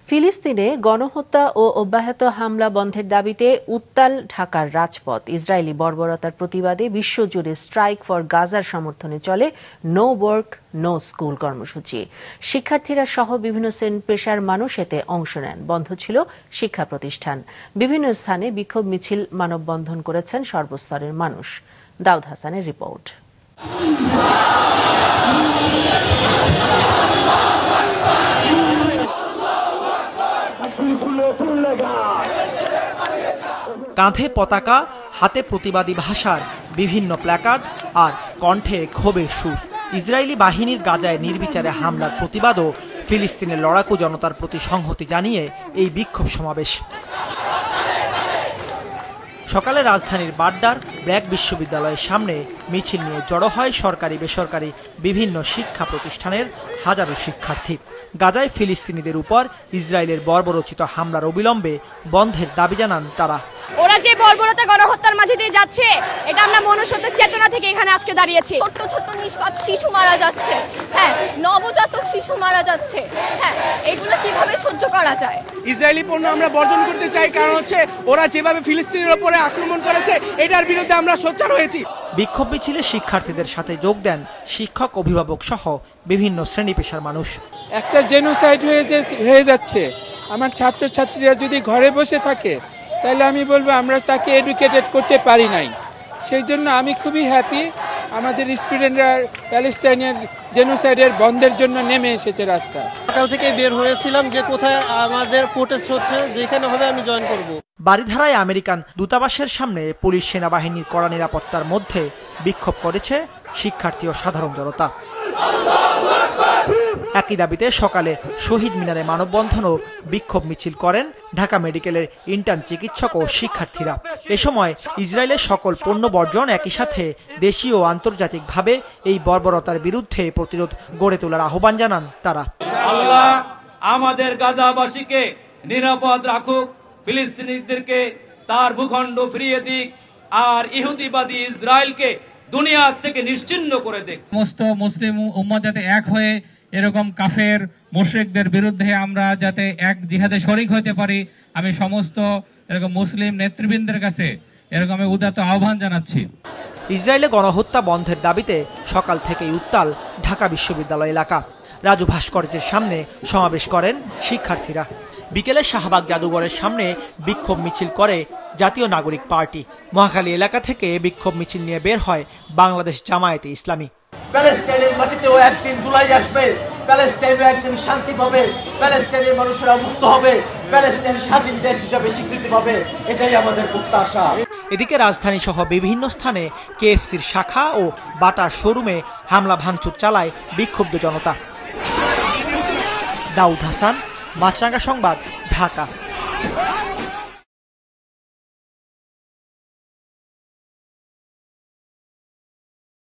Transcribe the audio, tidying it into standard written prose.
ফিলিস্তিনে গণহত্যা ও অব্যাহত হামলা বন্ধের দাবিতে উত্তাল ঢাকার রাজপথ। ইসরায়েলি বর্বরতার প্রতিবাদে বিশ্বজুড়ে স্ট্রাইক ফর গাজার সমর্থনে চলে নো ওয়ার্ক নো স্কুল কর্মসূচি। শিক্ষার্থীরা সহ বিভিন্ন শ্রেণী পেশার মানুষ এতে অংশ নেন। বন্ধ ছিল শিক্ষা প্রতিষ্ঠান। বিভিন্ন স্থানে বিক্ষোভ মিছিল, মানববন্ধন করেছেন সর্বস্তরের মানুষ। দাউদ হাসানের রিপোর্ট। কাঁধে পতাকা, হাতে প্রতিবাদী ভাষার বিভিন্ন প্ল্যাকার্ড আর কণ্ঠে ক্ষোভের সুর। ইসরায়েলি বাহিনীর গাজায় নির্বিচারে হামলার প্রতিবাদ ও ফিলিস্তিনের লড়াকু জনতার প্রতি সংহতি জানিয়ে এই বিক্ষোভ সমাবেশ। সকালে রাজধানীর বাড্ডার ব্র্যাক বিশ্ববিদ্যালয়ের সামনে মিছিল নিয়ে জড়ো হয় সরকারি বেসরকারি বিভিন্ন শিক্ষা প্রতিষ্ঠানের হাজারো শিক্ষার্থী। গাজায় ফিলিস্তিনিদের উপর ইসরায়েলের বর্বরোচিত হামলার অবিলম্বে বন্ধের দাবি জানান তারা। ওরা যে বর্বরতা গণহত্যার মাঝে দিয়ে যাচ্ছে, এটা আমরা মনুষ্যত্বের চেতনা থেকে এখানে আজকে দাঁড়িয়েছি। ছোট্ট ছোট্ট নিষ্পাপ শিশু মারা যাচ্ছে, নবজাতক শিশু মারা যাচ্ছে। এগুলো কিভাবে সহ্য করা যায়? ইসরায়েলি পণ্য আমরা বর্জন করতে চাই, কারণ হচ্ছে ওরা যেভাবে ফিলিস্তিনের উপরে আক্রমণ করেছে, এটার বিরুদ্ধে আমরা সোচ্চার হয়েছি। বিক্ষোভ মিছিলে শিক্ষার্থীদের সাথে যোগ দেন শিক্ষক, অভিভাবক সহ বিভিন্ন শ্রেণী পেশার মানুষ। একটা জেনোসাইড হয়ে যাচ্ছে। আমার ছাত্রছাত্রীরা যদি ঘরে বসে থাকে, তাহলে আমি বলবো আমরা তাকে এডুকেটেড করতে পারি নাই। সেই জন্য আমি খুবই হ্যাপি আমাদের স্টুডেন্টরা প্যালেস্টাইনের জেনোসাইডের বন্ধের জন্য নেমে এসেছে রাস্তায়। সকাল থেকে বের হয়েছিলাম যে কোথায় আমাদের প্রোটেস্ট হচ্ছে, যেখানে হবে আমি জয়েন করব। বারিধারায় আমেরিকান দূতাবাসের সামনে পুলিশ সেনাবাহিনীর কড়া নিরাপত্তার মধ্যে বিক্ষোভ করেছে শিক্ষার্থী ও সাধারণ জনতা। একই দাবিতে সকালে শহীদ মিনারে মানববন্ধন ও বিক্ষোভ মিছিল করেন ঢাকা মেডিকেলের ইন্টার্ন চিকিৎসক ও শিক্ষার্থীরা। এ সময় ইসরায়েলের সকল পণ্য বর্জন, একই সাথে দেশীয় ও আন্তর্জাতিকভাবে এই বর্বরতার বিরুদ্ধে প্রতিরোধ গড়ে তোলার আহ্বান জানান তারা। আল্লাহ আমাদের গাজাবাসীকে নিরাপদ রাখুক, ফিলিস্তিনিদেরকে তার ভূখণ্ড ফিরিয়ে দিক, আর ইহুদিবাদী ইসরায়েলকে দুনিয়া থেকে নিশ্চিহ্ন করে দিক। সমস্ত মুসলিম উম্মাহ যাতে এক হয়ে এরকম কাফের মুশরিকদের বিরুদ্ধে আমরা যাতে এক জিহাদে শরিক হতে পারি, আমি সমস্ত এরকম মুসলিম নেতৃবৃন্দের কাছে এরকম উদাত্ত আহ্বান জানাচ্ছি। ইসরায়েলে গণহত্যা বন্ধের দাবিতে সকাল থেকেই উত্তাল ঢাকা বিশ্ববিদ্যালয় এলাকা। রাজু ভাস্কর্যের সামনে সমাবেশ করেন শিক্ষার্থীরা। বিকেলে শাহবাগ জাদুঘরের সামনে বিক্ষোভ মিছিল করে জাতীয় নাগরিক পার্টি। মহাখালী এলাকা থেকে বিক্ষোভ মিছিল নিয়ে বের হয় বাংলাদেশ জামায়াতে ইসলামী। প্যালেস্টাইনের মাটিতেও একদিন জুলাই আসবে, প্যালেস্টাইনও একদিন শান্তি পাবে, প্যালেস্টাইনের মানুষেরা মুক্ত হবে, প্যালেস্টাইন স্বাধীন দেশ হিসাবে স্বীকৃতি পাবে, এটাই আমাদের প্রত্যাশা। এদিকে রাজধানী সহ বিভিন্ন স্থানে কেএফসির শাখা ও বাটার শোরুমে হামলা ভাঙচুর চালায় বিক্ষুব্ধ জনতা। দাউদ হাসান, মাছরাঙ্গা সংবাদ, ঢাকা।